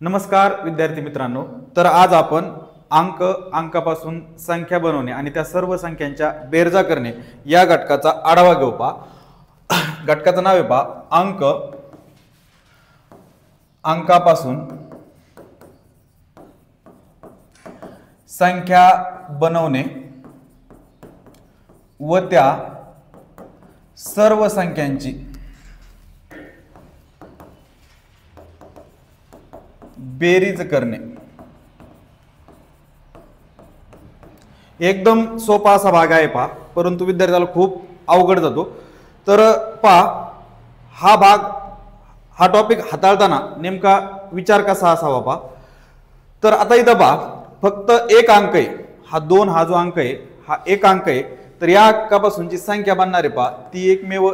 नमस्कार विद्यार्थी मित्रांनो, तर आज आपण अंकापासून संख्या बनवणे आणि त्या सर्व संख्यांच्या बेरजा करणे या घटकाचा आढावा घेऊ. घटकाचं नाव आहे अंकापासून संख्या बनवणे व त्या सर्व संख्यांची बेरीज करणे. एकदम सोपा असा भाग आहे परंतु विद्यार्थ्याला खूप अवघड जातो. तर हा टॉपिक हाताळताना नेमका विचार कसा असावा तर आता इथं फक्त एक अंक आहे, हा जो अंक आहे हा एक अंक आहे. तर या अंकापासून जी संख्या बनणार आहे ती एकमेव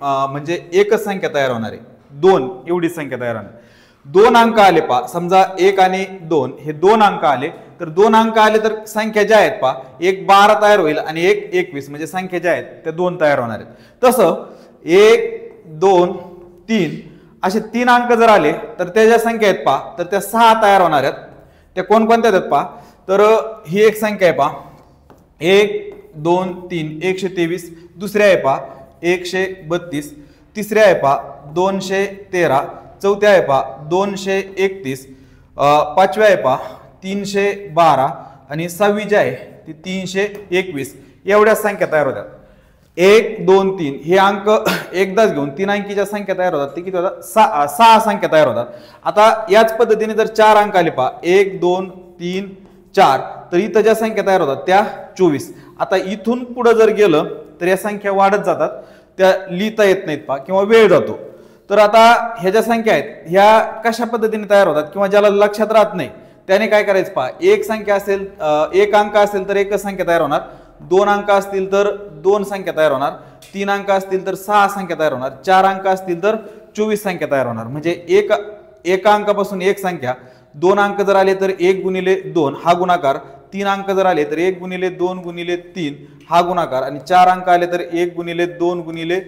म्हणजे एकच संख्या तयार होणार आहे. दोन एवढी संख्या तयार होणार. दोन अंक आले समजा 1 आणि 2 हे दोन अंक आले तर दोन अंक आले तर संख्या ज्या आहेत एक 12 तयार होईल आणि एक 21 म्हणजे संख्या ज्या आहेत त्या दोन तयार होणार आहेत. तसं 1 2 3 असे तीन अंक जर आले तर त्या ज्या संख्या आहेत तर त्या 6 तयार होणार आहेत. त्या कोणकोणत्या आहेत तर ही एक संख्या आहे 1 2 3 123, दुसऱ्या आहे 132, तिसऱ्या आहे 213, चौथ्या आहे 231, पाचव्या आहे 312 आणि सहावी जी आहे ती 321. एवढ्या संख्या तयार होतात. 1 2 3 हे अंक एकदाच घेऊन तीन अंकीच्या संख्या तयार होतात. ते किती होतात? 6 संख्या तयार होतात. आता याच पद्धतीने जर 4 अंक आले 1 2 3 4 तर इथं ज्या संख्या तयार होतात त्या 24. आता इथून पुढे जर गेलं तर या संख्या वाढत जातात, त्या लिहिता येत नाहीत किंवा वेळ जातो. तर आता ह्या ज्या संख्या आहेत ह्या कशा पद्धतीने तयार होतात किंवा ज्याला लक्षात राहत नाही त्याने काय करायचं एक संख्या असेल, एक अंक असेल तर एकच संख्या तयार होणार, दोन अंक असतील तर दोन संख्या तयार होणार, तीन अंक असतील तर 6 संख्या तयार होणार, 4 अंक असतील तर 24 संख्या तयार होणार. म्हणजे एका अंकापासून एक संख्या, दोन अंक जर आले तर 1 गुणिले 2 हा गुणाकार, तीन अंक जर आले तर 1 गुणिले 2 गुणिले 3 हा गुणाकार आणि 4 अंक आले तर 1 गुणिले 2 गुणिले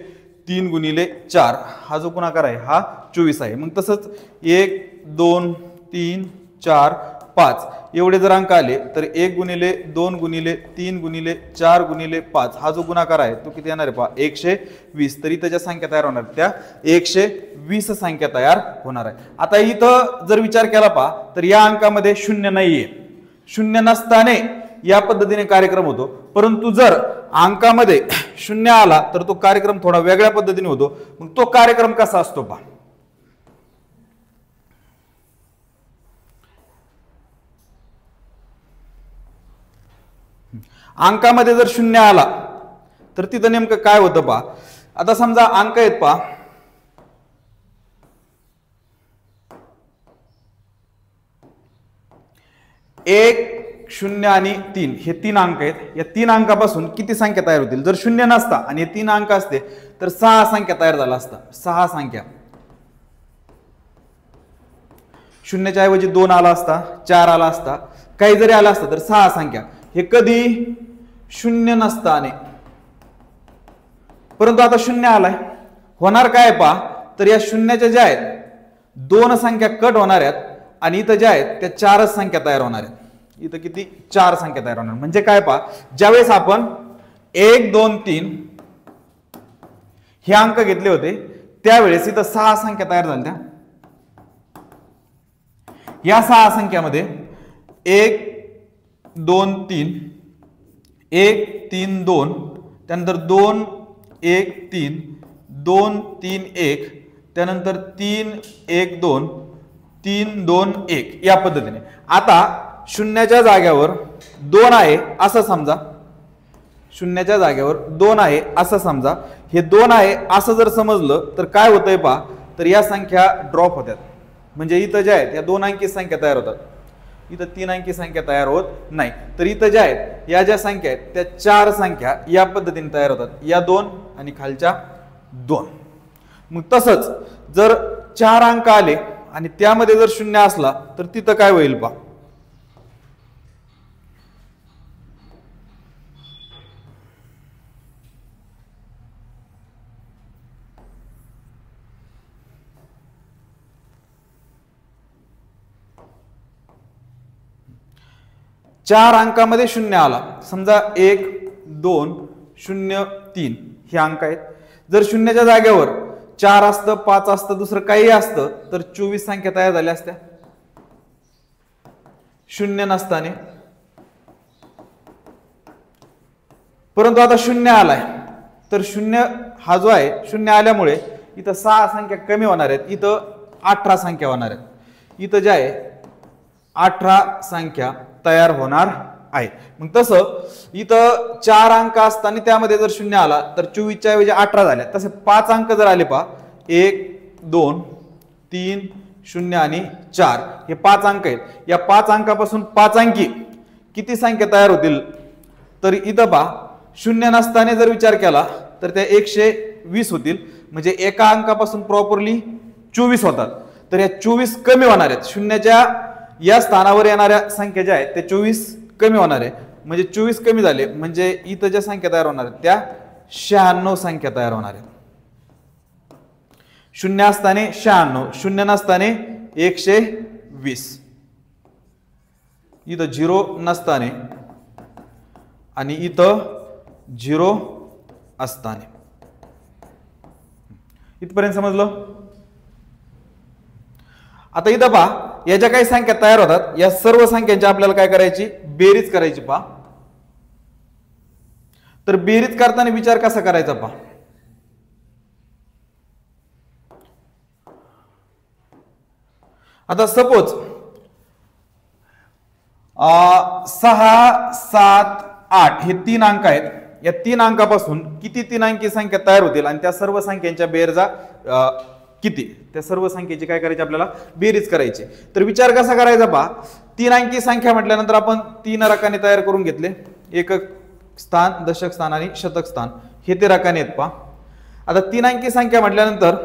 3 गुणिले 4 हा जो गुणाकार आहे हा 24 आहे. मग तसंच 1 2 3 4 5 एवढे जर अंक आले तर 1 गुणिले 2 गुणिले 3 गुणिले 4 गुणिले 5 हा जो गुणाकार आहे तो किती येणार आहे 120. तरी त्याच्या संख्या तयार होणार त्या 120 संख्या तयार होणार आहे. आता इथं जर विचार केला तर या अंकामध्ये शून्य नाहीये. शून्य नसताना या पद्धतीने कार्यक्रम होतो, परंतु जर अंकामध्ये शून्य आला तर तो कार्यक्रम थोडा वेगळ्या पद्धतीने होतो. मग तो कार्यक्रम कसा असतो अंकामध्ये जर शून्य आला तर तिथं नेमकं काय होतं आता समजा अंक आहेत एक 0 आणि 3 हे तीन अंक आहेत. या तीन अंकापासून किती संख्या तयार होतील? जर शून्य नसता आणि हे तीन अंक असते तर 6 संख्या तयार झाला असता. 6 संख्या. शून्याच्या ऐवजी 2 आला असता, 4 आला असता, काही जरी आला असता तर 6 संख्या. हे कधी शून्य नसताने, परंतु आता शून्य आलाय. होणार काय तर या शून्याच्या ज्या आहेत दोन संख्या कट होणार आहेत आणि इथं ज्या आहेत त्या 4च संख्या तयार होणार आहेत. इथं किती? 4 संख्या तयार होणार. म्हणजे काय ज्यावेळेस आपण 1 2 3 हे अंक घेतले होते त्यावेळेस इथं 6 संख्या तयार झाल्या. या 6 संख्यामध्ये 1 2 3 1 3 2 त्यानंतर 2 1 3 2 3 1 त्यानंतर 3 1 2 3 2 1 या पद्धतीने. आता शून्याच्या जाग्यावर 2 आहे असं समजा, शून्याच्या जाग्यावर 2 आहे असं समजा. हे 2 आहे असं जर समजलं तर काय होतंय तर या संख्या ड्रॉप होतात. म्हणजे इथं ज्या आहेत या दोन अंकी संख्या तयार होतात, इथं तीन अंकी संख्या तयार होत नाही. तर इथं ज्या आहेत या ज्या संख्या आहेत त्या 4 संख्या या पद्धतीने तयार होतात, या 2 आणि खालच्या 2. मग तसंच जर 4 अंक आले आणि त्यामध्ये जर शून्य असला तर तिथं काय होईल 4 अंकामध्ये शून्य आला, समजा 1 2 0 3 हे अंक आहेत. जर शून्याच्या जागेवर 4 असतं, 5 असतं, दुसरं काही असतं तर 24 संख्या तयार झाल्या असत्या शून्य नसताना. परंतु आता शून्य आलाय तर शून्य हा जो आहे, शून्य आल्यामुळे इथं 6 संख्या कमी होणार आहेत, इथं 18 संख्या होणार आहेत. इथं जे आहे 18 संख्या तयार होणार आहे. मग तसं इथं 4 अंक असताना त्यामध्ये जर शून्य आला तर 24च्या ऐवजी 18 झाल्या. तसे 5 अंक जर आले पहा, 1 2 3 0 आणि 4 हे 5 अंक आहेत. या 5 अंकापासून 5 अंकी किती संख्या तयार होतील तर इथं पहा, शून्य नसताना जर विचार केला तर त्या 120 होतील. म्हणजे एका अंकापासून प्रॉपरली 24 होतात. तर या 24 कमी होणार आहेत. शून्याच्या या स्थानावर येणाऱ्या संख्या ज्या आहेत त्या 24 कमी होणार आहे. म्हणजे 24 कमी झाले म्हणजे इथं ज्या संख्या तयार होणार आहेत त्या 96 संख्या तयार होणार आहेत. शून्य असताना 96, शून्य नसताना 120, इथं 0 नसताना आणि इथं 0 असताना. इथपर्यंत समजलं. आता इथं पहा, या ज्या काही संख्या तयार होतात या सर्व संख्यांची आपल्याला काय करायची, बेरीज करायची. पहा, तर बेरीज करताना विचार कसा करायचा पहा. आता सपोज 6 7 8 हे 3 अंक आहेत. या 3 अंकापासून किती 3 अंकी संख्या तयार होतील आणि त्या सर्व संख्यांच्या बेरजा किती, त्या सर्व संख्येची काय करायची आपल्याला बेरीज करायची. तर विचार कसा करायचा पहा. 3 अंकी संख्या म्हटल्यानंतर आपण 3 रकाने तयार करून घेतले, एकक स्थान, दशक स्थान आणि शतक स्थान हे ते रकाने आहेत. पहा, आता 3 अंकी संख्या म्हटल्यानंतर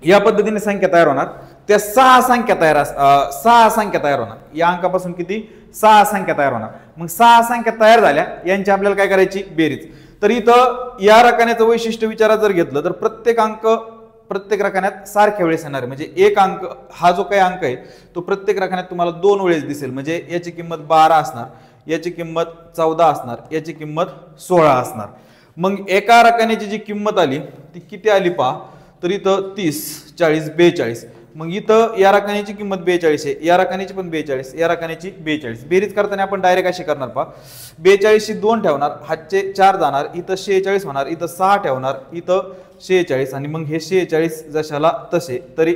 या पद्धतीने संख्या तयार होणार. त्या 6 संख्या तयार होणार. या अंकापासून किती 6 संख्या तयार होणार. मग 6 संख्या तयार झाल्या यांची आपल्याला काय करायची बेरीज. तर इथं या रकान्याचं वैशिष्ट्य विचारात जर घेतलं तर प्रत्येक अंक प्रत्येक रकान्यात सारख्या वेळेस येणार. म्हणजे एक अंक हा जो काही अंक आहे तो प्रत्येक रकान्यात तुम्हाला 2 वेळेस दिसेल. म्हणजे याची किंमत 12 असणार, याची किंमत 14 असणार, याची किंमत 16 असणार. मग एका रकान्याची जी किंमत आली ती किती आली पहा, तर इथं 30 40 42. मग इथं या रकान्याची किंमत 42 आहे, या रकान्याची पण 42, या रकान्याची 42. बेरीज करताना आपण डायरेक्ट अशी करणार पहा, 42 शी 2 ठेवणार, हातचे 4 जाणार, इथं 46 होणार, इथं 6 ठेवणार, इथं 46 आणि मग हे 46 जशाला तसे. तरी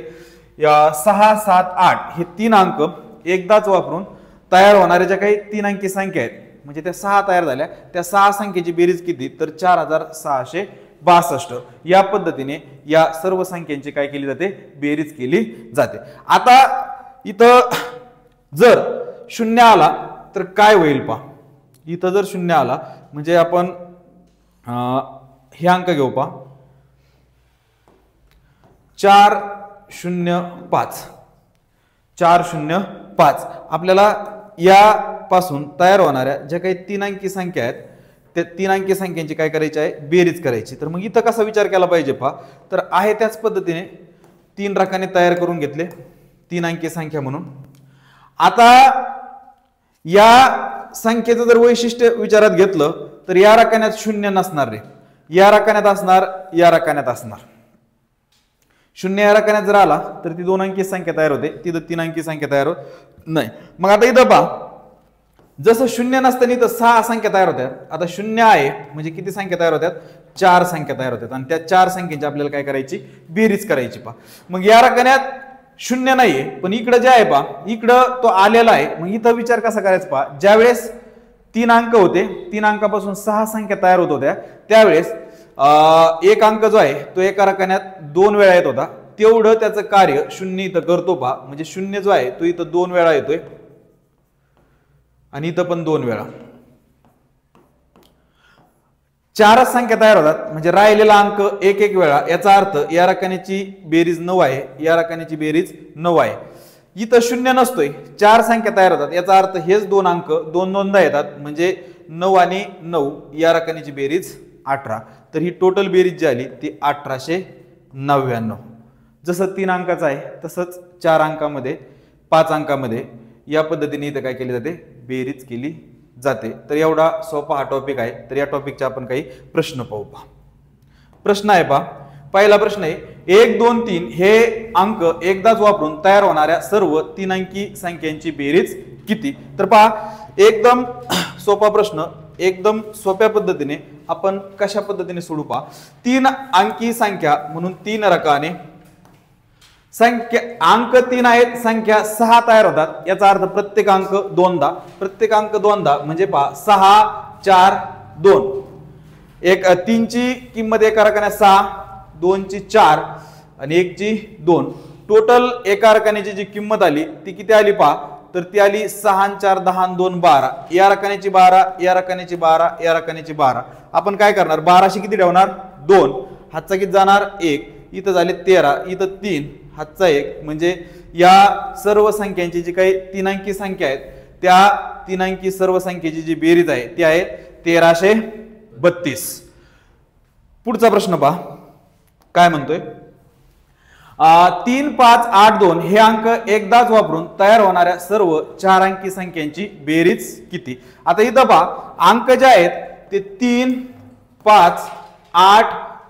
6 7 8 हे 3 अंक एकदाच वापरून तयार होणाऱ्या ज्या काही 3 अंकी संख्या आहेत म्हणजे त्या 6 तयार झाल्या, त्या 6 संख्येची बेरीज किती तर 4662. या पद्धतीने या सर्व संख्यांची काय केली जाते, बेरीज केली जाते. आता इथं जर शून्य आला तर काय होईल पहा. इथं जर शून्य आला म्हणजे आपण हे अंक घेऊ पहा, 405 405. आपल्याला या पासून तयार होणाऱ्या ज्या काही 3 अंकी संख्या आहेत त्या 3 अंकी संख्यांची काय करायची आहे, बेरीज करायची. तर मग इथं कसा विचार केला पाहिजे पहा, तर आहे त्याच पद्धतीने 3 रकाने तयार करून घेतले 3 अंकी संख्या म्हणून. आता या संख्येचं जर वैशिष्ट्य विचारात घेतलं तर या रकान्यात शून्य नसणार रे, या रकान्यात असणार, या रकान्यात असणार. शून्य या रकान्यात जर आला तर ती 2 अंकी संख्या तयार होते, तिथं 3 अंकी संख्या तयार होत नाही. मग आता इथं पहा, जसं शून्य नसताना इथं 6 संख्या तयार होत्या, आता शून्य आहे म्हणजे किती संख्या तयार होत्यात, 4 संख्या तयार होत्यात आणि त्या 4 संख्येची आपल्याला काय करायची, बेरीज करायची. पहा, मग या रकान्यात शून्य नाहीये पण इकडं जे आहे पहा, इकडं तो आलेला आहे. मग इथं विचार कसा करायचा पहा, ज्या वेळेस 3 अंक होते, 3 अंकापासून 6 संख्या तयार होत होत्या, त्यावेळेस एक अंक जो आहे तो एका रकान्यात 2 वेळा येत होता. तेवढं त्याचं कार्य शून्य इथं करतो पहा. म्हणजे शून्य जो आहे तो इथं 2 वेळा येतोय आणि इथं पण 2 वेळा. 4 संख्या तयार होतात म्हणजे राहिलेला अंक एक वेळा. याचा अर्थ या रकान्याची बेरीज 9 आहे, या रकान्याची बेरीज 9 आहे. इथं शून्य नसतोय, 4 संख्या तयार होतात, याचा अर्थ हेच 2 अंक 2 येतात म्हणजे 9 आणि 9 या रकान्याची बेरीज 18. तर ही टोटल बेरीज जी आली ती 1899. जसं 3 अंकाचं आहे तसंच 4 अंकामध्ये 5 अंकामध्ये या पद्धतीने इथं काय केली जाते, बेरीज केली जाते. तर एवढा सोपा हा टॉपिक आहे. तर या टॉपिकचे आपण काही प्रश्न पाहू. प्रश्न आहे पहा. पहिला प्रश्न आहे 1 2 3 हे अंक एकदाच वापरून तयार होणाऱ्या सर्व 3 अंकी संख्यांची बेरीज किती. तर पहा एकदम सोपा प्रश्न, एकदम सोप्या पद्धतीने आपण कशा पद्धतीने सोडू पहा. 3 अंकी संख्या म्हणून 3 रकाने संख्या अंक 3 आहेत, संख्या 6 तयार होतात. याचा अर्थ प्रत्येक अंक दोनदा, प्रत्येक अंक दोनदा म्हणजे पहा 6 4 2. 3 ची किंमत एका रकाने 6, 2 ची 4 आणि 1 ची 2. टोटल एका रकानेची जी किंमत आली ती किती आली पहा. तर ती आली 6 4 10 2 12. या रकानेची 12, या रकानेची 12, या रकानेची 12. आपण काय करणार, 12शी किती ठेवणार 2, हातचा किती जाणार 1, इथं झाले 13, इथं 3, हातचा 1. म्हणजे या सर्व संख्यांची जी काही 3 अंकी संख्या आहेत त्या 3 अंकी सर्व संख्येची जी बेरीज आहे ती आहे 1332. पुढचा प्रश्न पहा काय म्हणतोय. 3 5 8 2 हे अंक एकदाच वापरून तयार होणाऱ्या सर्व 4 अंकी संख्यांची बेरीज किती. आता इथं पहा अंक जे आहेत ते 3 5 8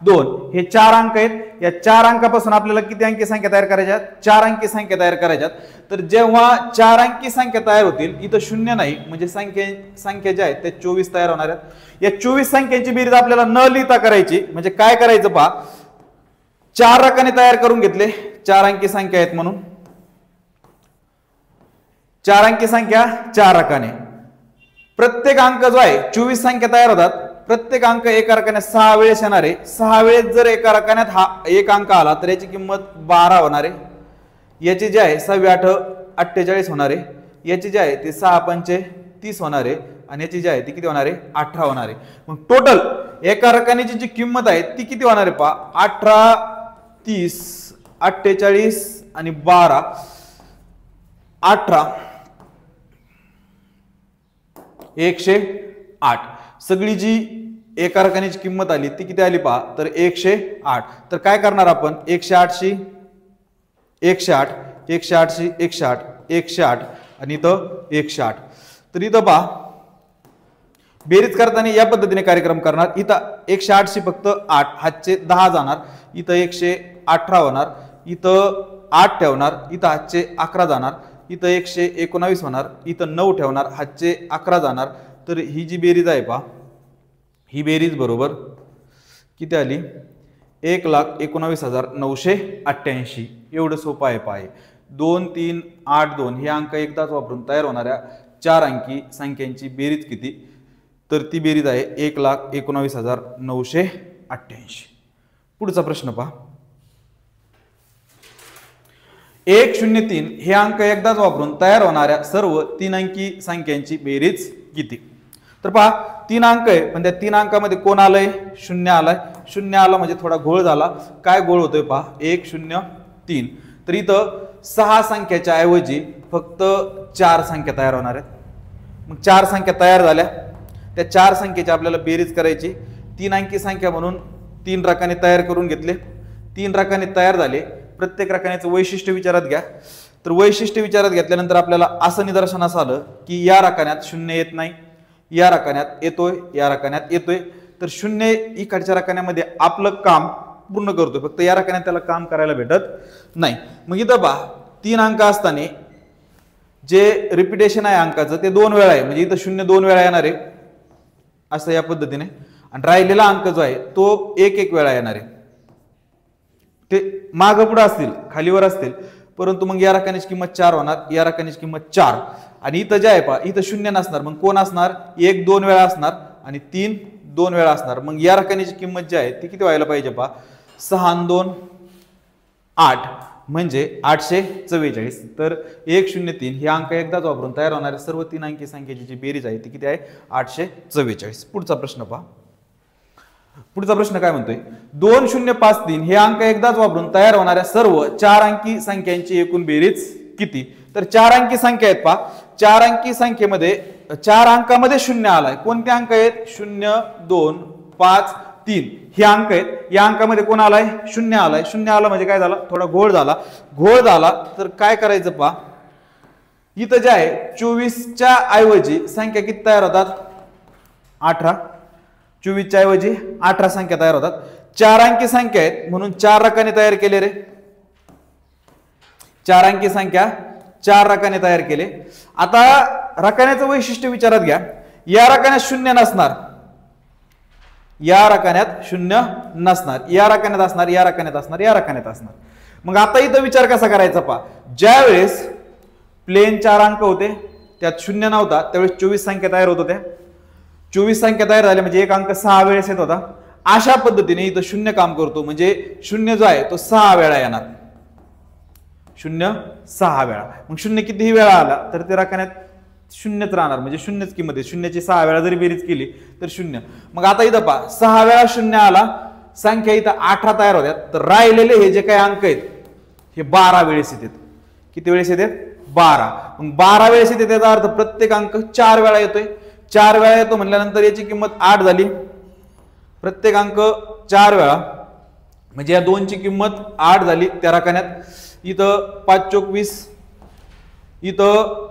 2 हे 4 अंक आहेत. या 4 अंकापासून आपल्याला किती अंकी संख्या तयार करायच्यात, 4 अंकी संख्या तयार करायच्यात. तर जेव्हा 4 अंकी संख्या तयार होतील इथं शून्य नाही म्हणजे संख्या ज्या आहेत त्या 24 तयार होणार आहेत. या 24 संख्यांची बेरीज आपल्याला न लिहिता करायची. म्हणजे काय करायचं पहा, 4 रकाने तयार करून घेतले, 4 अंकी संख्या आहेत म्हणून 4 अंकी संख्या 4 रकाने. प्रत्येक अंक जो आहे 24 संख्या तयार होतात, प्रत्येक अंक एका रकाने 6 वेळेस येणार आहे. 6 वेळेस जर एका रकान्यात हा एक अंक आला तर याची किंमत 12 होणार आहे. याची जी आहे 6 8 48 होणार आहे. याची जी आहे ती 6 5 30 होणार आहे आणि याची जी आहे ती किती होणार आहे 18 होणार आहे. मग टोटल एका रकानेची जी किंमत आहे ती किती होणार आहे पहा, 18 30 48 आणि 12 18 108. सगळी जी एका रकानेची किंमत आली ती किती आली पहा, तर 108. तर काय करणार आपण 108 शी 108 108 शी 108 108 आणि इथं 108. तर इथं पहा बेरीज करताना या पद्धतीने कार्यक्रम करणार. इथं 108 शी फक्त 8, हातचे 10 जाणार, इथं 118 होणार, इथं 8 ठेवणार, इथं हातचे 11 जाणार, इथं 119 होणार, इथं 9 ठेवणार, हातचे 11 जाणार. तर ही जी बेरीज आहे पहा, ही बेरीज बरोबर किती आली 1,19,988. एवढं सोपं आहे पहा. 2 3 8 2 हे अंक एकदाच वापरून तयार होणाऱ्या 4 अंकी संख्यांची बेरीज किती. तर ती बेरीज आहे 1,19,988. पुढचा प्रश्न पहा. 103 हे अंक एकदाच वापरून तयार होणाऱ्या सर्व 3 अंकी संख्यांची बेरीज किती. तर पहा 3 अंक आहे पण त्या 3 अंकामध्ये कोण आलंय, 0 आलाय. 0 आला म्हणजे थोडा घोळ झाला. काय घोळ होतोय पहा 103. तर इथं 6 संख्याच्या ऐवजी फक्त 4 संख्या तयार होणार आहेत. मग 4 संख्या तयार झाल्या, त्या 4 संख्येची आपल्याला बेरीज करायची. 3 अंकी संख्या म्हणून 3 रकाने तयार करून घेतले. 3 रकाने तयार झाले. प्रत्येक रकानेचं वैशिष्ट्य विचारात घ्या. तर वैशिष्ट्य विचारात घेतल्यानंतर आपल्याला असं निदर्शनास आलं की या रकान्यात 0 येत नाही, या रकान्यात येतोय, या रकान्यात येतोय. तर 0 इकडच्या रकान्यामध्ये आपलं काम पूर्ण करतोय, फक्त या रकान्यात त्याला काम करायला भेटत नाही. मग इथं पहा 3 अंक असताना जे रिपिटेशन आहे अंकाचं ते 2 वेळा आहे. म्हणजे इथं 0 2 वेळा येणार आहे असं या पद्धतीने. आणि राहिलेला अंक जो आहे तो 1 वेळा येणार आहे. ते मागं पुढे असतील, खालीवर असतील, परंतु मग या रकानेची किंमत 4 होणार, या रकानेची किंमत 4. आणि इथं जे आहे पहा इथं 0 नसणार. मग कोण असणार, 1 2 वेळा असणार आणि 3 2 वेळा असणार. मग या रकानेची किंमत जी आहे ती किती व्हायला पाहिजे पहा, 6 2 8 म्हणजे 844. तर 103 हे अंक एकदाच वापरून तयार होणाऱ्या सर्व 3 अंकी संख्येची जी बेरीज आहे ती किती आहे 844. पुढचा प्रश्न पहा. पुढचा प्रश्न काय म्हणतोय, 2053 हे अंक एकदाच वापरून तयार होणाऱ्या सर्व 4 अंकी संख्यांची एकूण बेरीज किती. तर 4 अंकी संख्या आहेत पहा. 4 अंकी संख्येमध्ये 4 अंकामध्ये 0 आलाय. कोणते अंक आहेत, 0 2 5 3 हे अंक आहेत. या अंकामध्ये कोण आलाय, 0 आलाय. 0 आला म्हणजे काय झाला, थोडा घोळ झाला. घोळ झाला तर काय करायचं पहा, इथं जे आहे 24च्या ऐवजी संख्या किती तयार होतात? 18. 24च्या ऐवजी 18 संख्या तयार होतात. 4 अंकी संख्या आहेत म्हणून 4 रकाने तयार केले रे. 4 अंकी संख्या 4 रकाने तयार केले. आता रकान्याचं वैशिष्ट्य विचारात घ्या. या रकान्यात शून्य नसणार, या रकान्यात शून्य नसणार, या रकान्यात असणार, या रकान्यात असणार, या रकान्यात असणार. मग आता इथं विचार कसा करायचा पहा. ज्या वेळेस प्लेन 4 अंक होते त्यात शून्य नव्हता त्यावेळेस 24 संख्या तयार होत होत्या. 24 संख्या तयार झाल्या म्हणजे एक अंक 6 वेळेस येत होता. अशा पद्धतीने इथं शून्य काम करतो म्हणजे शून्य जो आहे तो 6 वेळा येणार. शून्य 6 वेळा. मग शून्य कितीही वेळा आला तर ते रकान्यात शून्यच राहणार म्हणजे शून्यच किंमत आहे. शून्याची 6 वेळा जरी बेरीज केली तर शून्य. मग आता इथं पहा 6 वेळा शून्य आला, संख्या इथं 18 तयार होत्या. तर राहिलेले हे जे काही अंक आहेत हे 12 वेळेस येतात. किती वेळेस येतात? 12. मग 12 वेळेस येते त्याचा अर्थ प्रत्येक अंक 4 वेळा येतोय. 4 वेळा येतो म्हणल्यानंतर याची किंमत 8 झाली. प्रत्येक अंक 4 वेळा म्हणजे या 2ची किंमत 8 झाली त्या रकान्यात. इथं 5 चोक 20, इथं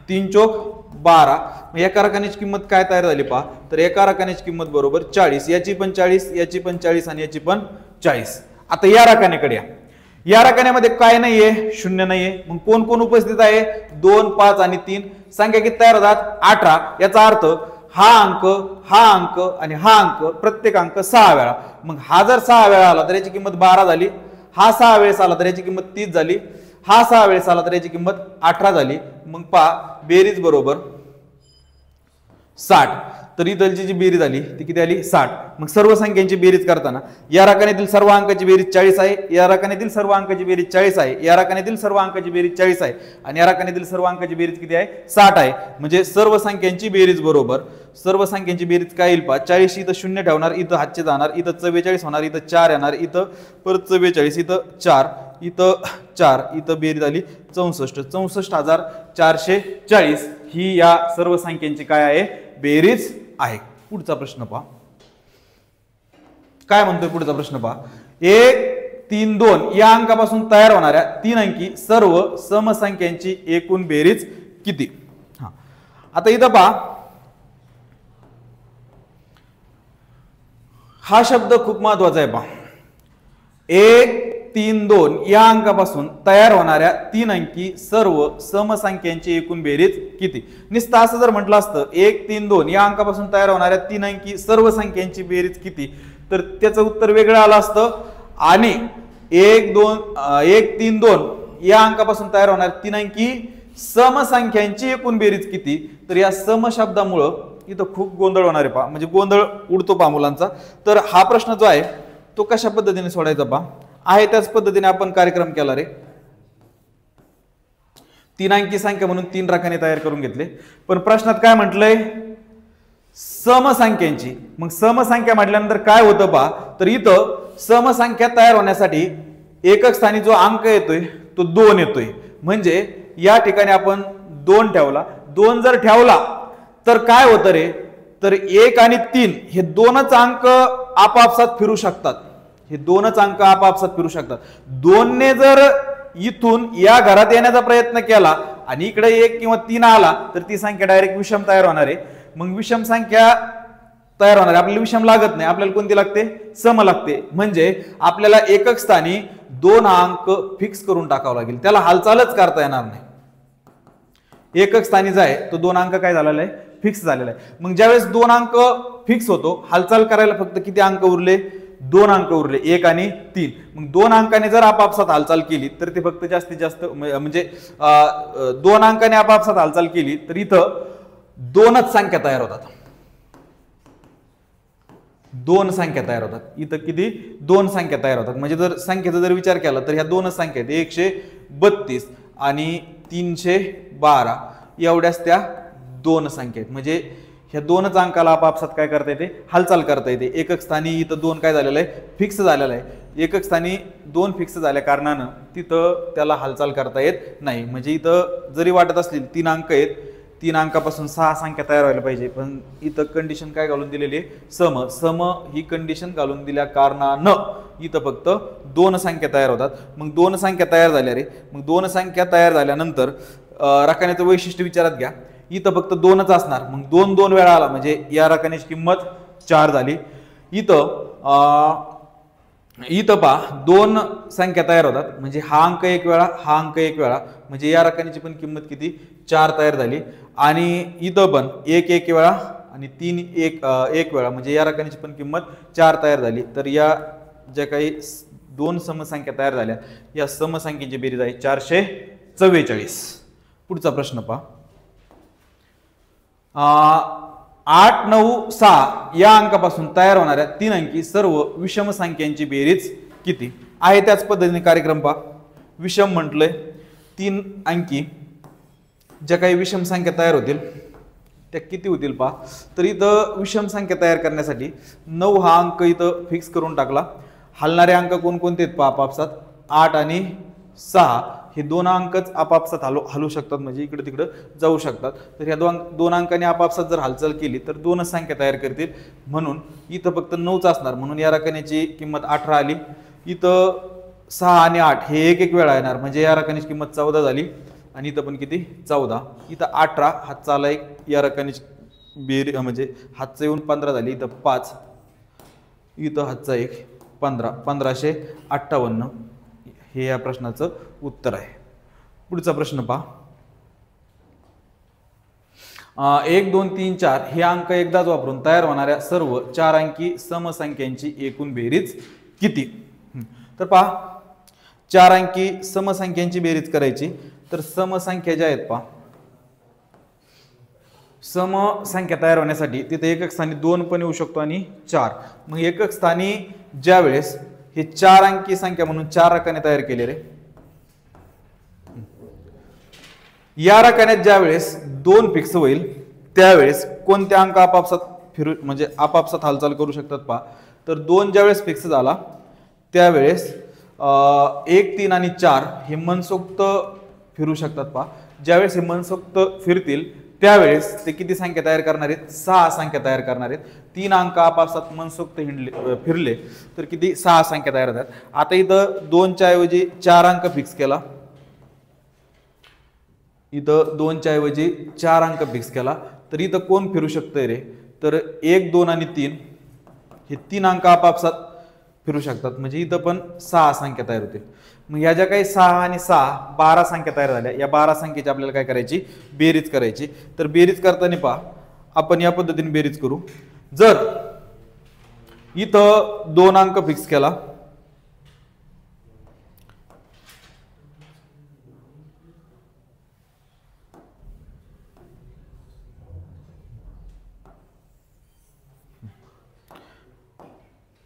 3 चोक 12. एका रकान्याची किंमत काय तयार झाली पहा. तर एका रकान्याची किंमत बरोबर 40. याची पण 40, याची पण 40 आणि याची पण 40. आता या रकान्याकडे या. या रकान्यामध्ये काय नाहीये? शून्य नाहीये. मग कोण कोण उपस्थित आहे? 2, 5 आणि 3. संख्या किती तयार होतात? 18. याचा अर्थ हा अंक, हा अंक आणि हा अंक प्रत्येक अंक 6 वेळा. मग हा जर 6 वेळा आला तर याची किंमत 12 झाली. हा 6 वेळेस आला तर याची किंमत 30 झाली. हा 6 वेळेस आला तर याची किंमत 18 झाली. मग पहा बेरीज बरोबर 60. तर इथलची जी बेरीज आली ती किती आली? 60. मग सर्व संख्यांची बेरीज करताना या रकान्यातील सर्व अंकाची बेरीज 40 आहे, या रकान्यातील सर्व अंकाची बेरीज 40 आहे, या रकान्यातील सर्व अंकाची बेरीज 40 आहे आणि या रकान्यातील सर्व अंकाची बेरीज किती आहे? 60 आहे. म्हणजे सर्व संख्यांची बेरीज बरोबर सर्व संख्यांची बेरीज काय येईल पहा. 40 इथं शून्य ठेवणार, इथं हातचे जाणार, इथं 44 होणार, इथं 4 येणार, इथं परत 44, इथं 4, इथं 4, इथं बेरीज आली 64. 64,440 ही या सर्व संख्यांची काय आहे? बेरीज आहे. पुढचा प्रश्न पहा. काय म्हणतोय पुढचा प्रश्न पहा. 1, 3, 2 या अंकापासून तयार होणाऱ्या 3 अंकी सर्व समसंख्यांची एकूण बेरीज किती? आता इथं पहा हा शब्द खूप महत्वाचा आहे पहा. 1, 3, 2 या अंकापासून तयार होणाऱ्या 3 अंकी सर्व समसंख्यांची एकूण बेरीज किती? नुसतं असं जर म्हटलं असतं 1, 3, 2 या अंकापासून तयार होणाऱ्या 3 अंकी सर्व संख्यांची बेरीज किती तर त्याचं उत्तर वेगळं आलं असतं. आणि 1, 3, 2 या अंकापासून तयार होणाऱ्या 3 अंकी समसंख्यांची एकूण बेरीज किती? तर या सम शब्दामुळं इथं खूप गोंधळ होणार आहे पहा. म्हणजे गोंधळ उडतो पहा मुलांचा. तर हा प्रश्न जो आहे तो कशा पद्धतीने सोडायचा पहा. आहे त्याच पद्धतीने आपण कार्यक्रम केला रे. 3 अंकी संख्या म्हणून 3 रकाने तयार करून घेतले. पण प्रश्नात काय म्हटलंय? समसंख्यांची. मग समसंख्या म्हटल्यानंतर काय होतं पहा. तर इथं समसंख्या तयार होण्यासाठी एकक स्थानी जो अंक येतोय तो 2 येतोय. म्हणजे या ठिकाणी आपण 2 ठेवला. 2 जर ठेवला तर काय होतं रे? तर 1 आणि 3 हे 2च अंक आपापसात फिरू शकतात. हे 2च अंक आपापसात फिरू शकतात. 2ने जर इथून या घरात येण्याचा प्रयत्न केला आणि इकडे 1 किंवा 3 आला तर ती संख्या डायरेक्ट विषम तयार होणार आहे. मग विषम संख्या तयार होणार आहे. आपल्याला विषम लागत नाही, आपल्याला कोणती लागते? सम लागते. म्हणजे आपल्याला एकक स्थानी 2 अंक फिक्स करून टाकावं लागेल. त्याला हालचालच करता येणार नाही. एकक स्थानी जो आहे तो 2 अंक काय झालेला आहे? फिक्स झालेला आहे. मग ज्यावेळेस 2 अंक फिक्स होतो हालचाल करायला फक्त किती अंक उरले? 2 अंक उरले, 1 आणि 3. मग 2 अंकाने जर आपापसात हालचाल केली तर ते फक्त जास्तीत जास्त म्हणजे 2 अंकाने आपापसात हालचाल केली तर इथं 2च संख्या तयार होतात. 2 संख्या तयार होतात. इथं किती? 2 संख्या तयार होतात. म्हणजे जर संख्येचा जर विचार केला तर ह्या 2च संख्या आहेत. 132 आणि 312 एवढ्याच त्या 2 संख्या आहेत. म्हणजे ह्या 2च अंकाला आपापसात काय करता येते? हालचाल करता येते. एकक स्थानी इथं 2 काय झालेलं आहे? फिक्स झालेलं आहे. एकक स्थानी 2 फिक्स झाल्या कारणानं तिथं त्याला हालचाल करता येत नाही. म्हणजे इथं जरी वाटत असतील 3 अंक आहेत, 3 अंकापासून 6 संख्या तयार व्हायला पाहिजे, पण इथं कंडिशन काय घालून दिलेली आहे? सम. सम ही कंडिशन घालून दिल्या कारणानं इथं फक्त 2 संख्या तयार होतात. मग 2 संख्या तयार झाल्या रे. मग 2 संख्या तयार झाल्यानंतर राखण्याचं वैशिष्ट्य विचारात घ्या, इथं फक्त 2च असणार, मग 2 2 वेळा आला म्हणजे या राखण्याची किंमत 4 झाली. इथं पहा 2 संख्या तयार होतात म्हणजे हा अंक एक वेळा, हा अंक एक वेळा, म्हणजे या राखण्याची पण किंमत किती 4 तयार झाली. आणि इथं पण 1 1 वेळा आणि 3 1 वेळा, म्हणजे या राखण्याची पण किंमत 4 तयार झाली. तर या ज्या काही 2 समसंख्या तयार झाल्या या समसंख्येची बेरीज आहे 444. पुढचा प्रश्न पहा. 8 9 6 या अंकापासून तयार होणाऱ्या 3 अंकी सर्व विषम संख्यांची बेरीज किती आहे. त्याच पद्धतीने कार्यक्रम पहा. विषम म्हटलंय 3 अंकी ज्या काही विषम संख्या तयार होतील त्या किती होतील पहा. तर इथं विषम संख्या तयार करण्यासाठी 9 हा अंक इथं फिक्स करून टाकला. हलणारे अंक कोणकोणते आहेत पहा आपापसात. 8 आणि 6 हे 2 अंकच आपापसात हलू शकतात, म्हणजे इकडे तिकडे जाऊ शकतात. तर ह्या 2 अंकांनी आपापसात जर हालचाल केली तर 2च संख्या तयार करतील, म्हणून इथं फक्त 9च असणार, म्हणून या राखण्याची किंमत 18 आली. इथं 6 आणि 8 हे एक वेळा येणार, म्हणजे या राखण्याची किंमत 14 झाली. आणि इथं पण किती 14. इथं 18 हातचा आला एक, या राखण्याची बेरीज म्हणजे हातचं येऊन 15 झाली. इथं 5, इथं हातचा एक 15, 1558 हे या प्रश्नाचं उत्तर आहे. पुढचा प्रश्न पहा. 1 2 3 4 हे अंक एकदाच वापरून तयार होणाऱ्या सर्व 4 अंकी समसंख्यांची एकूण बेरीज किती. तर पहा 4 अंकी समसंख्यांची बेरीज करायची, तर समसंख्या ज्या आहेत पहा, समसंख्या तयार होण्यासाठी तिथे एकक स्थानी 2 पण येऊ शकतो आणि 4. मग एकक स्थानी ज्या वेळेस हे 4 अंकी संख्या म्हणून 4 राखाने तयार केले रे, या राखान्यात ज्या वेळेस 2 फिक्स होईल त्यावेळेस कोणत्या अंक आपापसात म्हणजे आपापसात हालचाल करू शकतात पहा. तर 2 ज्यावेळेस फिक्स झाला त्यावेळेस 1 3 आणि 4 हे मनसोक्त फिरू शकतात पहा. ज्यावेळेस हे मनसोक्त फिरतील त्यावेळेस ते किती संख्या तयार करणार आहेत, 6 संख्या तयार करणार आहेत. 3 अंक आपापसात मनसोक्त फिरले तर किती 6 संख्या तयार होतात. आता इथं 2 च्या ऐवजी 4 अंक फिक्स केला, इथं 2 च्या ऐवजी 4 अंक फिक्स केला, तर इथं कोण फिरू शकतंय रे, तर 1 2 आणि 3 हे 3 अंक आपापसात फिरू शकतात, म्हणजे इथं पण 6 संख्या तयार होतील. मग या ज्या काही 6 आणि 6 12 संख्या तयार झाल्या, या 12 संख्येची आपल्याला काय करायची, बेरीज करायची. तर बेरीज करताना पहा आपण या पद्धतीने बेरीज करू. जर इथं 2 अंक फिक्स केला,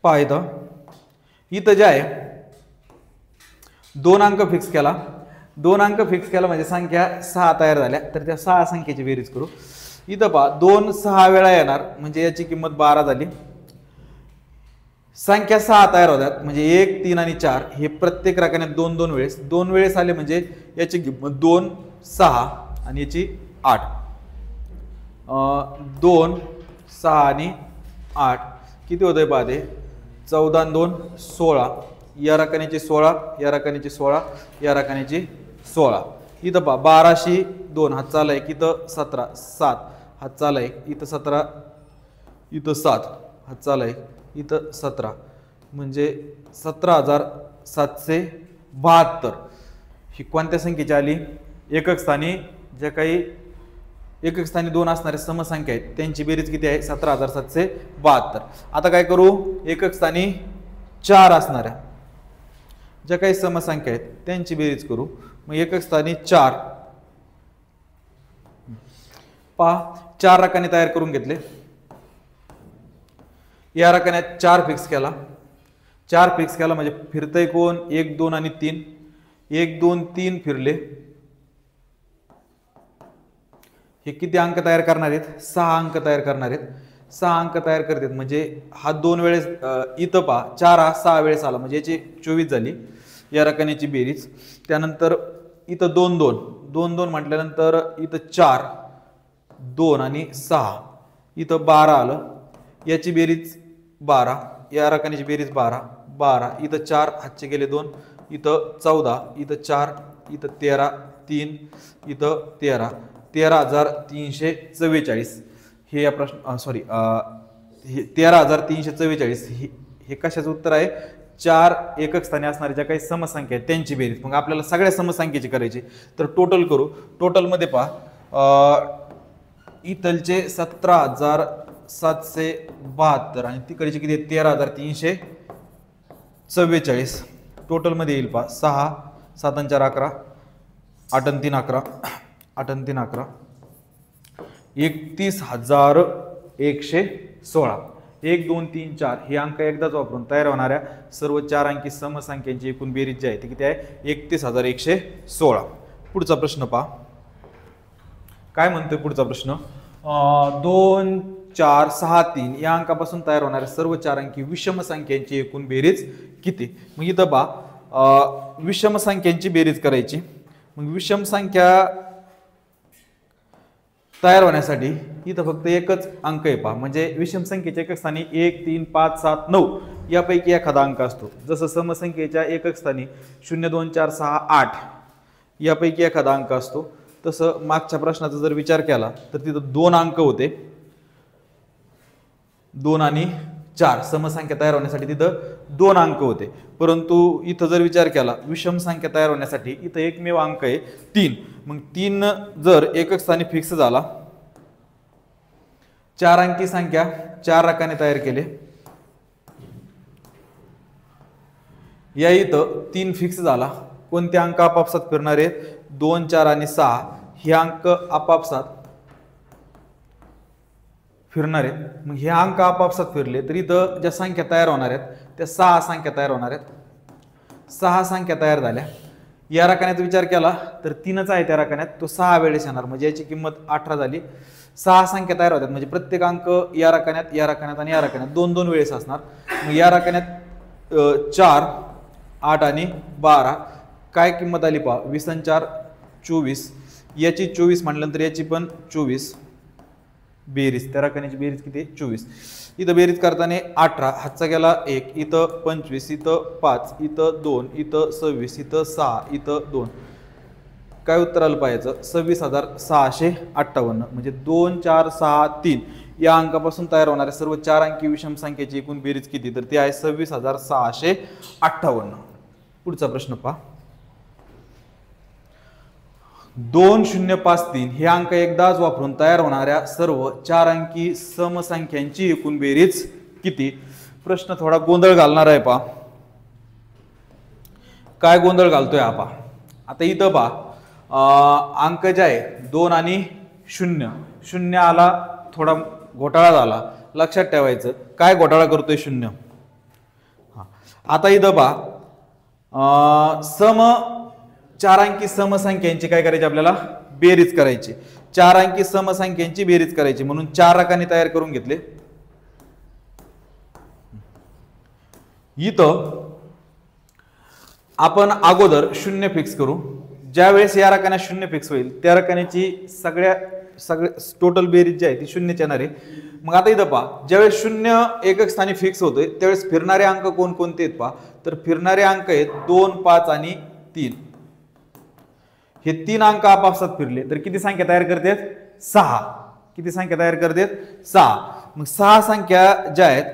पहा इथं जे आहे 2 अंक फिक्स केला, 2 अंक फिक्स केला म्हणजे संख्या 6 तयार झाल्या, तर त्या 6 संख्येची बेरीज करू. इथं पहा 2 6 वेळा येणार म्हणजे याची किंमत 12 झाली. संख्या 6 तयार होतात म्हणजे 1 3 आणि 4 हे प्रत्येक राखान्यात 2 2 वेळेस आले म्हणजे याची किंमत 2 6 आणि याची 8. 2 6 आणि 8 किती होतंय पहा ते 14 आणि 2 16. या राखान्याची 16, या राखान्याची 16, या राखान्याची 16. इथं पहा 12शी 2 हात चाला एक, इथं 17 7 हात चाला एक, इथं 17, इथं 7 हात चाला एक, इथं 17 म्हणजे 17,772. ही कोणत्या संख्येची आली, एकक स्थानी ज्या काही एकक स्थानी 2 असणारे समसंख्या आहेत त्यांची बेरीज किती आहे 17,772. आता काय करू, एकक स्थानी 4 असणाऱ्या ज्या काही समसंख्या आहेत त्यांची बेरीज करू. मग एकक स्थानी 4 पहा 4 राखाने तयार करून घेतले. या राखान्यात 4 फिक्स केला, 4 फिक्स केला म्हणजे फिरतय कोण 1 2 आणि 3, 1 2 3 फिरले. हे किती अंक तयार करणार आहेत, 6 अंक तयार करणार आहेत. 6 अंक तयार करतात म्हणजे हा 2 वेळेस इथं पहा 4 हा 6 वेळेस आला म्हणजे याची 24 झाली या राखान्याची बेरीज. त्यानंतर इथं 2 2 2 2 म्हटल्यानंतर इथं 4 2 आणि 6 इथं 12 आलं, याची बेरीज 12, या राखान्याची बेरीज 12 12. इथं 4 हातचे गेले 2, इथं 14, इथं 4, इथं 13 3 इथं 13,344 हे या प्रश्न सॉरी हे 13,344 हे कशाचं उत्तर आहे? 4 एकक स्थानी असणाऱ्या ज्या काही समसंख्या आहेत त्यांची बेरीज. मग आपल्याला सगळ्या समसंख्येची करायची, तर टोटल करू. टोटल मध्ये पहा इथलचे 17,772 आणि तिकडचे किती 13,344. टोटल मध्ये येईल पहा 6 7 4 11 8 3 11 8 3 11 31,116. 1 2 3 4 हे अंक एकदाच वापरून तयार होणाऱ्या सर्व 4 अंकी समसंख्यांची एकूण बेरीज जी आहे ती किती आहे? 31,116. पुढचा प्रश्न पहा काय म्हणतोय पुढचा प्रश्न. 2 4 6 3 या अंकापासून तयार होणाऱ्या सर्व 4 अंकी विषम संख्यांची एकूण बेरीज किती? मग इथं पहा विषम संख्यांची बेरीज करायची. मग विषम संख्या तयार होण्यासाठी इथं फक्त एकच अंक आहे पहा, म्हणजे विषम संख्येच्या एकक स्थानी 1 3 5 7 9 यापैकी एखादा अंक असतो. जसं समसंख्येच्या एकक स्थानी 0 2 4 6 8 यापैकी एखादा अंक असतो, तसं मागच्या प्रश्नाचा जर विचार केला तर तिथं 2 अंक होते, 2 आणि 4 समसंख्या तयार होण्यासाठी तिथं 2 अंक होते. परंतु इथं जर विचार केला विषम संख्या तयार होण्यासाठी इथं एकमेव अंक आहे 3. मग 3 जर एकक स्थानी फिक्स झाला, 4 अंकी संख्या 4 रकाने तयार केले, या इथं 3 फिक्स झाला. कोणते अंक आपापसात फिरणार आहेत? 2 4 आणि 6 हे अंक आपापसात फिरणार आहेत. मग हे अंक आपापसात फिरले तर इथं ज्या संख्या तयार होणार आहेत त्या 6 संख्या तयार होणार आहेत. 6 संख्या तयार झाल्या. या रकान्याचा विचार केला तर 3च आहे त्या रकान्यात, तो 6 वेळेस येणार, म्हणजे याची किंमत 18 झाली. 6 संख्या तयार होतात म्हणजे प्रत्येक अंक या रकान्यात आणि या रकान्यात 2 2 वेळेस असणार. मग या रकान्यात 4 8 आणि 12 काय किंमत आली पहा 20 आणि 4 24. याची 24 म्हटल्यानंतर याची पण 24 बेरीज, त्या रकान्याची बेरीज किती 24. इथं बेरीज करताना 18 हातचा गेला 1, इथं 25, इथं 5, इथं 2, इथं 26, इथं 6, इथं 2. काय उत्तर आलं पाहिजे? 26,658. म्हणजे 2 4 6 3 या अंकापासून तयार होणाऱ्या सर्व 4 अंकी विषम संख्येची एकूण बेरीज किती? तर ती आहे 26,658. पुढचा प्रश्न पहा. 2053 हे अंक एकदाच वापरून तयार होणाऱ्या सर्व 4 अंकी समसंख्यांची एकूण बेरीज किती? प्रश्न थोडा गोंधळ घालणार आहे पहा. काय गोंधळ घालतोय हा पहा. आता इथं पहा अंक जे आहे 2 आणि 0 0 आला, थोडा घोटाळा झाला. लक्षात ठेवायचं काय घोटाळा करतोय 0. आता इथं पहा सम 4 अंकी समसंख्यांची काय करायची आपल्याला? बेरीज करायची. 4 अंकी समसंख्यांची बेरीज करायची म्हणून 4 रकाने तयार करून घेतले. इथं आपण अगोदर 0 फिक्स करू. ज्या वेळेस या रकान्यात 0 फिक्स होईल त्या रकान्याची सगळे टोटल बेरीज जी आहे ती 0 येणार आहे. मग आता इथं पहा ज्यावेळेस 0 एकक स्थानी फिक्स होतोय त्यावेळेस फिरणारे अंक कोणकोणते आहेत पहा. तर फिरणारे अंक आहेत 2 5 आणि 3. हे 3 अंक आपापसात फिरले तर किती संख्या तयार करतात? 6. किती संख्या तयार करतात? 6. मग 6 संख्या ज्या आहेत,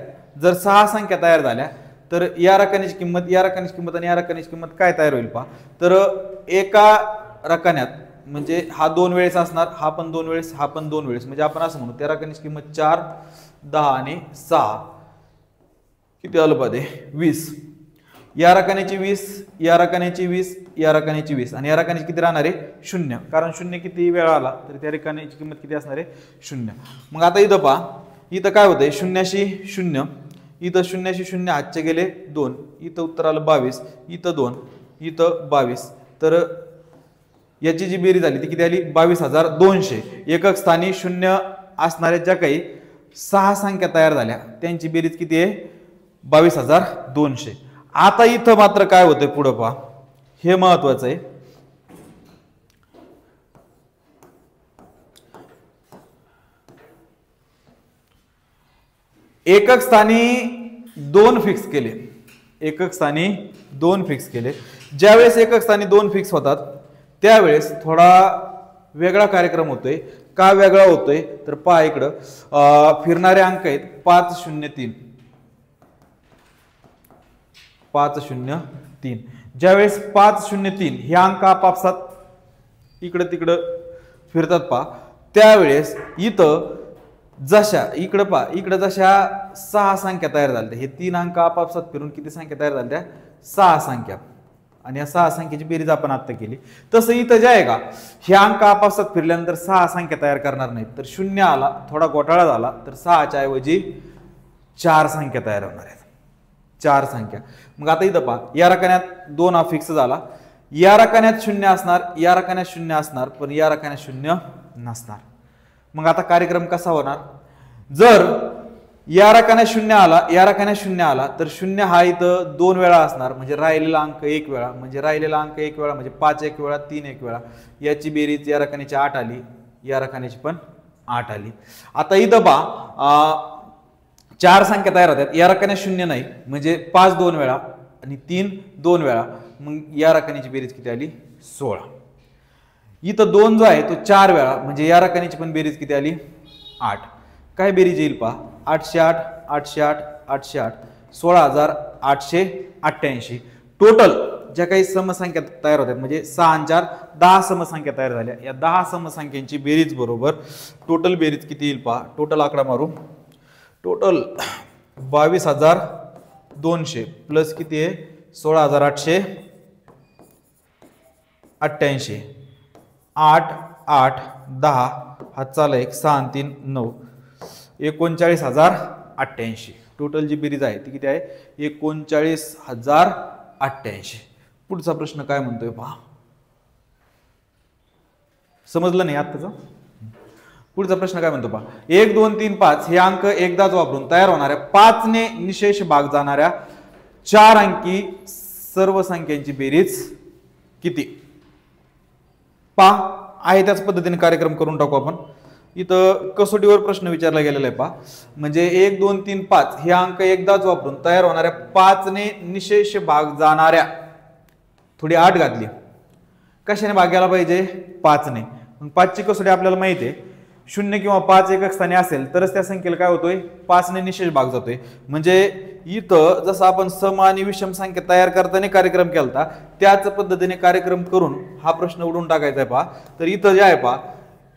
जर 6 संख्या तयार झाल्या तर या रकान्याची किंमत, या रकान्याची किंमत आणि या रकान्याची किंमत काय तयार होईल पहा. तर एका रकान्यात म्हणजे हा 2 वेळेस असणार, हा पण 2 वेळेस, हा पण 2 वेळेस, म्हणजे आपण असं म्हणू त्या रकान्याची किंमत 4 10 आणि 6 किती आलं पाहिजे 20. या रकान्याची 20, या रकान्याची 20, या रकान्याची 20 आणि या रकान्याची किती राहणार आहे 0. कारण 0 किती वेळा आला तर त्या रकान्याची किंमत किती असणार आहे 0. मग आता इथं पहा इथं काय होतंय 0शी 0, इथं 0शी 0 हातचे गेले 2, इथं उत्तर आलं 22, इथं 2, इथं 22. तर याची जी बेरीज आली ती किती आली 22,200. एकक स्थानी 0 असणाऱ्या ज्या काही 6 संख्या तयार झाल्या त्यांची बेरीज किती आहे 22,200. आता इथं मात्र काय होतंय पुढं पहा, हे महत्वाचं आहे. एकक स्थानी 2 फिक्स केले, एकक स्थानी 2 फिक्स केले. ज्यावेळेस एकक स्थानी 2 फिक्स होतात त्यावेळेस थोडा वेगळा कार्यक्रम होतोय. का वेगळा होतोय तर पहा इकडं फिरणारे अंक आहेत 503 503. ज्यावेळेस 503 हे अंक आपापसात इकडं तिकडं फिरतात पहा, त्यावेळेस इथं जशा इकडं पहा इकडं जशा 6 संख्या तयार झाल्या, हे 3 अंक आपापसात फिरून किती संख्या तयार झाल्या? 6 संख्या. आणि या 6 संख्येची बेरीज आपण आता केली. तसं इथं जे आहे का हे अंक आपापसात फिरल्यानंतर 6 संख्या तयार करणार नाहीत, तर 0 आला, थोडा घोटाळा झाला, तर 6च्या ऐवजी 4 संख्या तयार होणार आहेत. 4 संख्या. मग आता इथं पहा या रकान्यात 2 हा फिक्स झाला, या रकान्यात 0 असणार, या रकान्यात 0 असणार, पण या रकान्यात 0 नसणार. मग आता कार्यक्रम कसा होणार? जर या रकान्यात 0 आला, या रकान्यात 0 आला, तर 0 हा इथं 2 वेळा असणार, म्हणजे राहिलेला अंक 1 वेळा, म्हणजे राहिलेला अंक 1 वेळा म्हणजे 5 1 वेळा, 3 1 वेळा. याची बेरीज या रकान्याची 8 आली, या रकान्याची पण 8 आली. आता इथं पहा 4 संख्या तयार होतात, या रकान्यात 0 नाही, म्हणजे 5 2 वेळा आणि 3 2 वेळा, मग या रकान्याची बेरीज किती आली? 16. इथं 2 जो आहे तो 4 वेळा, म्हणजे या रकान्याची पण बेरीज किती आली? 8. काय बेरीज येईल पहा? 808 808 808 16888. टोटल ज्या काही समसंख्या तयार होतात, म्हणजे 6 आणि 4 10 समसंख्या तयार झाल्या. या 10 समसंख्यांची बेरीज बरोबर टोटल बेरीज किती येईल पहा? टोटल आकडा मारू. टोटल 22,200 प्लस किती आहे? 16,888. 8 8 10 हात चाला 1 6 आणि 3 9 39,088. टोटल जी बेरीज आहे ती किती आहे? 39,088. पुढचा प्रश्न काय म्हणतोय पहा. समजलं नाही आत्ताच? पुढचा प्रश्न काय म्हणतो पहा. 1 2 3 5 हे अंक एकदाच वापरून तयार होणाऱ्या 5 ने निशेष भाग जाणाऱ्या 4 अंकी सर्व संख्यांची बेरीज किती? पहा आहे त्याच पद्धतीने कार्यक्रम करून टाकू आपण. इथं कसोटीवर प्रश्न विचारला गेलेला आहे पहा. म्हणजे 1 2 3 5 हे अंक एकदाच वापरून तयार होणाऱ्या 5 ने निशेष भाग जाणाऱ्या, थोडी 8 घातली, कशाने भाग गेला पाहिजे? 5 ने. मग 5 ची कसोटी आपल्याला माहिती आहे, 0 किंवा 5 एकक स्थानी असेल तरच त्या संख्येला काय होतोय? 5 ने निशेष भाग जातोय. म्हणजे इथं जसं आपण सम आणि विषम संख्या तयार करताना कार्यक्रम केलता, त्याच पद्धतीने कार्यक्रम करून हा प्रश्न उडून टाकायचा आहे पहा. तर इथं जे आहे पहा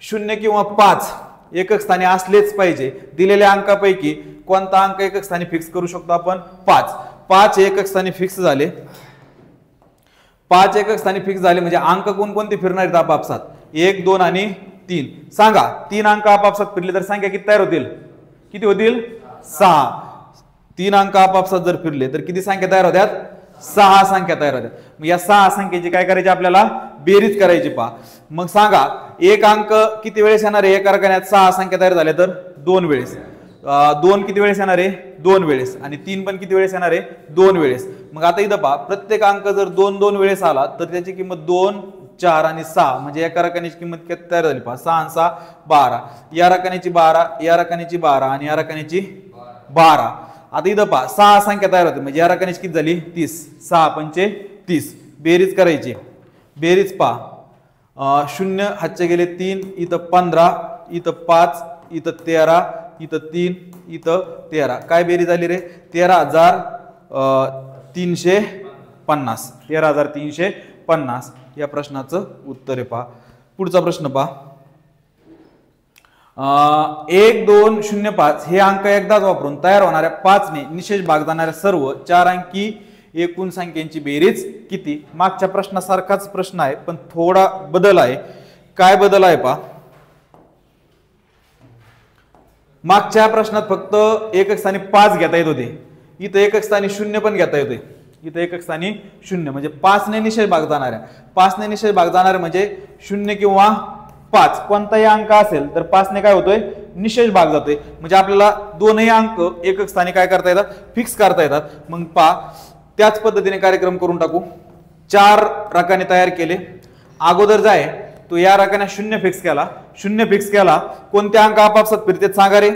0 किंवा 5 एकक स्थानी असलेच पाहिजे. दिलेल्या अंकापैकी कोणता अंक एकक स्थानी फिक्स करू शकतो आपण? 5. 5 एकक स्थानी फिक्स झाले. 5 एकक स्थानी फिक्स झाले म्हणजे अंक कोणकोणते फिरणार आहेत आपापसात? 1 2 आणि 3. सांगा 3 अंक आपापसात फिरले तर संख्या किती तयार होतील? किती होतील? 6. 3 अंक आपापसात जर फिरले तर किती संख्या तयार होत्यात? 6 संख्या तयार होत्यात. मग या 6 संख्येची काय करायची आपल्याला? बेरीज करायची पहा. मग सांगा एक अंक किती वेळेस येणार आहे? एका रकान्यात 6 संख्या तयार झाल्या तर 2 वेळेस. 2 किती वेळेस येणार आहे? 2 वेळेस. आणि 3 पण किती वेळेस येणार आहे? 2 वेळेस. मग आता इथं पहा प्रत्येक अंक जर 2 2 वेळेस आला तर त्याची किंमत 2 4 आणि 6, म्हणजे एका रकान्याची किंमत किती तयार झाली पहा? 6 आणि 6 12. या रकान्याची 12, या रकान्याची 12 आणि या रकान्याची 12. आता इथं पहा 6 संख्या तयार होते, म्हणजे या रकान्याची किती झाली? 30. 6 पंचे 30. बेरीज करायची. बेरीज पहा 0 हातचे गेले 3, इथं 15, इथं 5, इथं 13, इथं 3, इथं 13. काय बेरीज आली रे? 13,350. 13,350 या प्रश्नाचं उत्तर आहे पहा. पुढचा प्रश्न पहा. 1 2 0 5 हे अंक एकदाच वापरून तयार होणाऱ्या 5 ने निशेष भाग जाणाऱ्या सर्व 4 अंकी एकूण संख्यांची बेरीज किती? मागच्या प्रश्नासारखाच प्रश्न आहे पण थोडा बदल आहे. काय बदल आहे पहा. मागच्या प्रश्नात फक्त एकक स्थानी 5 घेता येत होते, इथं एकक स्थानी 0 पण घेता येते. इथं एकक स्थानी 0 म्हणजे 5 ने निशेष भाग जाणाऱ्या, 5 ने निशेष भाग जाणारे म्हणजे 0 किंवा 5 कोणताही अंक असेल तर 5 ने काय होतोय? निशेष भाग जातोय. म्हणजे आपल्याला दोनही अंक एकक स्थानी काय करता येतात? फिक्स करता येतात. मग पहा त्याच पद्धतीने कार्यक्रम करून टाकू. 4 रकाने तयार केले. अगोदर जाय तो या रकाने 0 फिक्स केला. 0 फिक्स केला. कोणते अंक आपापसात फिरतात सांगा रे?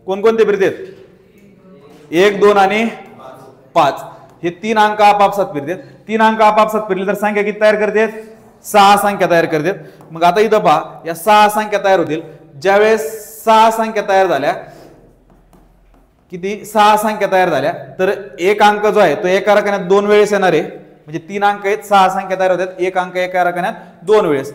कोणकोणते फिरतात? 1 2 आणि 5 हे 3 अंक आपापसात फिरतात. 3 अंक आपापसात फिरले तर संख्या किती तयार करतात? 6 संख्या तयार करतात। मग आता इथं पहा या 6 संख्या तयार होतील। ज्यावेळेस 6 संख्या तयार झाल्या, किती 6 संख्या तयार झाल्या, तर एक अंक जो आहे तो एका रकान्यात 2 वेळेस येणार आहे। म्हणजे 3 अंक आहेत, 6 संख्या तयार होतात, एक अंक एका रकान्यात 2 वेळेस।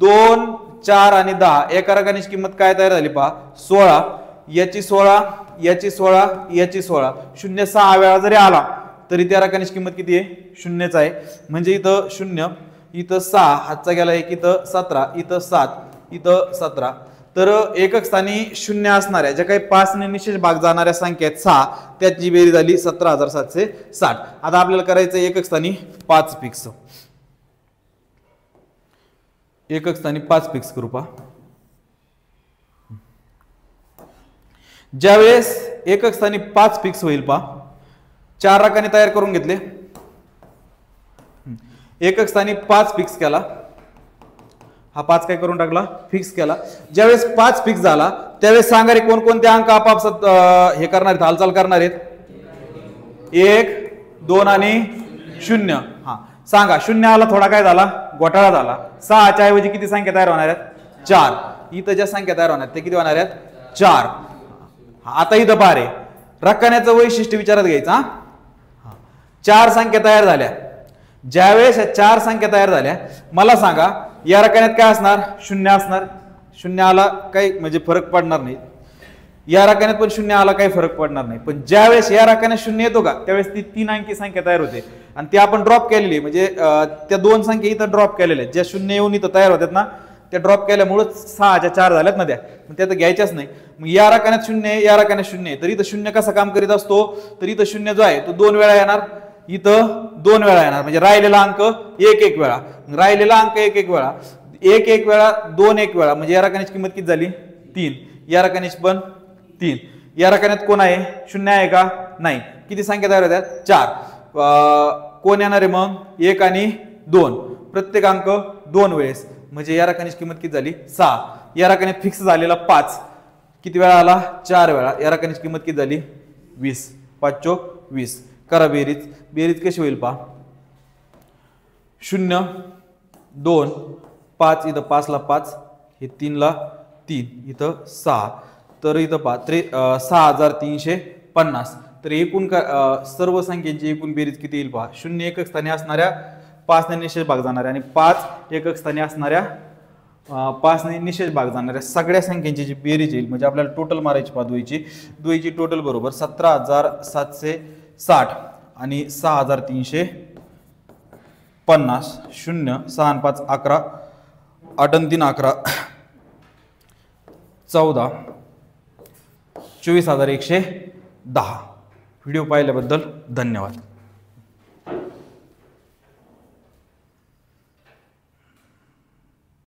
2, 4 आणि 10 एका रकान्याची किंमत काय तयार झाली पहा 16, याची 16, याची 16, याची 16, 0 6 वेळा जरी आला तरी त्या रकान्याची किंमत किती आहे 0च आहे। म्हणजे इथं 0, इथं 6, हातचा गेला 1, इथं 17, इथं 7, इथं 17। तर एकक स्थानी 0 असणाऱ्या ज्या काही 5 ने निशेष भाग जाणाऱ्या संख्या आहेत 6, त्याची बेरीज झाली 17,760। आता आपल्याला करायचं एकक स्थानी 5 फिक्स, एकक स्थानी 5 फिक्स करू पहा। ज्यावेळेस एकक स्थानी 5 फिक्स होईल पहा, 4 रकाने तयार करून घेतले, एकक स्थानी 5 फिक्स केला, हा 5 काय करून टाकला फिक्स केला। ज्यावेळेस 5 फिक्स झाला त्यावेळेस सांगा रे कोणकोणते अंक आपापसात हे करणार आहेत, हालचाल करणार आहेत, 1, 2 आणि 0। हा सांगा 0 आला थोडा काय झाला घोटाळा झाला, 6 च्या ऐवजी किती संख्या तयार होणार आहेत 4, इथं ज्या संख्या तयार होणार ते किती होणार आहेत 4। आता इथं पहा रे रकान्याचं वैशिष्ट्य विचारात घ्यायचं। हा 4 संख्या तयार झाल्या, ज्यावेळेस या 4 संख्या तयार झाल्या मला सांगा या रकान्यात काय असणार 0 असणार, 0 आला काही म्हणजे फरक पडणार नाही, या रकान्यात पण 0 आला काही फरक पडणार नाही। पण ज्यावेळेस या रकान्यात 0 येतो का त्यावेळेस ती 3 अंकी संख्या तयार होते आणि ती आपण ड्रॉप केलेली, म्हणजे त्या 2 संख्या इथं ड्रॉप केलेल्या ज्या 0 येऊन इथं तयार होतात ना, त्या ड्रॉप केल्यामुळे 6 च्या 4 झाल्यात ना, त्या तर घ्यायच्याच नाही। मग या रकान्यात 0 आहे, या रकान्यात 0 आहे, तर इथं 0 कसं काम करीत असतो, तर इथं 0 जो आहे तो 2 वेळा येणार, इथं 2 वेळा येणार, म्हणजे राहिलेला अंक 1 वेळा, राहिलेला अंक 1 वेळा, 1 वेळा, 2 1 वेळा, म्हणजे या रकान्याची किंमत किती झाली 3, या रकान्याची पण 3। या रकान्यात कोण आहे 0 आहे का नाही, किती संख्या तयार होत्यात 4, कोण येणार आहे मग 1 आणि 2, प्रत्येक अंक 2 वेळेस, म्हणजे या रकान्याची किंमत किती झाली 6। या रकान्यात फिक्स झालेला 5 किती वेळा आला 4 वेळा, या रकान्याची किंमत किती झाली 20, 5 चोक 20। करा बेरीज, बेरीज कशी होईल पहा 0, 2, 5, इथं 5 ला 5, हे 3 ला 3, इथं 6, तर इथं पहा 6350। तर एकूण सर्व संख्यांची एकूण बेरीज किती येईल पहा, 0 एकक स्थानी असणाऱ्या 5 ने निशेष भाग जाणाऱ्या आणि 5 एकक स्थानी असणाऱ्या 5 ने निशेष भाग जाणाऱ्या सगळ्या संख्यांची जी बेरीज येईल, म्हणजे आपल्याला टोटल मारायची पहा दुईची टोटल बरोबर 17,760 आणि 6350, 0 6 आणि 5 11, 8 आणि 3 11, 14, 24,110। व्हिडिओ पाहिल्याबद्दल धन्यवाद।